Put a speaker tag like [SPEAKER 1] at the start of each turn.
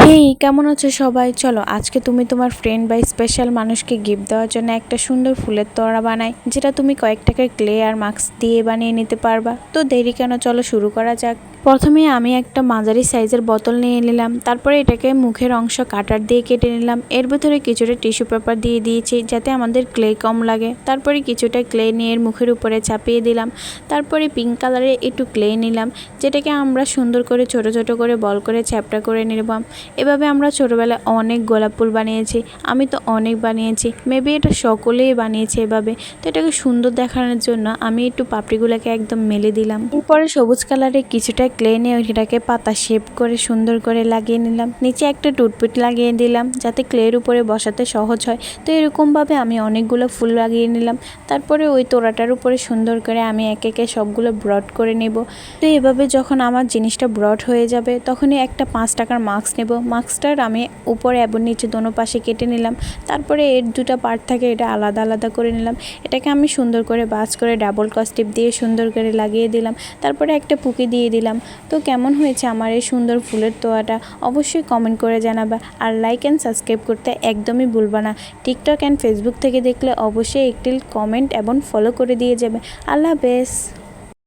[SPEAKER 1] হেই, কেমন আছো সবাই? চলো আজকে তুমি তোমার ফ্রেন্ড বা স্পেশাল মানুষকে গিফট দেওয়ার জন্য একটা সুন্দর ফুলের তোড়া বানাই, যেটা তুমি কয়েক টাকার ক্লে আর মাস্ক দিয়ে বানিয়ে নিতে পারবা। তো দেরি কেন, চলো শুরু করা যাক। প্রথমে আমি একটা মাঝারি সাইজের বোতল নিয়ে নিলাম, তারপরে এটাকে মুখের অংশ কাটার দিয়ে কেটে নিলাম। এর ভিতরে কিছুটা টিস্যু পেপার দিয়ে দিয়েছি যাতে আমাদের ক্লে কম লাগে। তারপরে কিছুটা ক্লে নিয়ে এর মুখের উপরে চাপিয়ে দিলাম। তারপরে পিঙ্ক কালারের একটু ক্লে নিলাম, যেটাকে আমরা সুন্দর করে ছোট ছোট করে বল করে চ্যাপটা করে নিলাম। এভাবে আমরা ছোটোবেলায় অনেক গোলাপ ফুল বানিয়েছি, আমি তো অনেক বানিয়েছি, মেবি এটা সকলেই বানিয়েছে এভাবে। তো এটাকে সুন্দর দেখানোর জন্য আমি একটু পাপড়িগুলোকে একদম মেলে দিলাম। এরপরে সবুজ কালারে কিছুটা ক্লে নিয়ে ওইটাকে পাতা শেপ করে সুন্দর করে লাগিয়ে নিলাম। নিচে একটা টুথপিক লাগিয়ে দিলাম যাতে ক্লের উপরে বসাতে সহজ হয়। তো এরকমভাবে আমি অনেকগুলো ফুল লাগিয়ে নিলাম। তারপরে ওই তোড়াটার উপরে সুন্দর করে আমি একে একে সবগুলো ব্রড করে নেব। তো এভাবে যখন আমার জিনিসটা ব্রড হয়ে যাবে তখনই একটা 5 টাকার মাস্ক নেব। মাস্কটার আমি উপরে এবং নিচে দোনো পাশে কেটে নিলাম। তারপরে এর দুটো পার্ট থাকে, এটা আলাদা আলাদা করে নিলাম। এটাকে আমি সুন্দর করে বাজ করে ডাবল ক্রস টিপ দিয়ে সুন্দর করে লাগিয়ে দিলাম। তারপরে একটা পুকি দিয়ে দিলাম। তো কেমন হয়েছে আমার এই সুন্দর ফুলের তোয়াটা অবশ্যই কমেন্ট করে জানাবা। আর লাইক অ্যান্ড সাবস্ক্রাইব করতে একদমই ভুলবা না। টিকটক অ্যান্ড ফেসবুক থেকে দেখলে অবশ্যই একটি কমেন্ট এবং ফলো করে দিয়ে যাবে। আল্লাহ হাফেজ।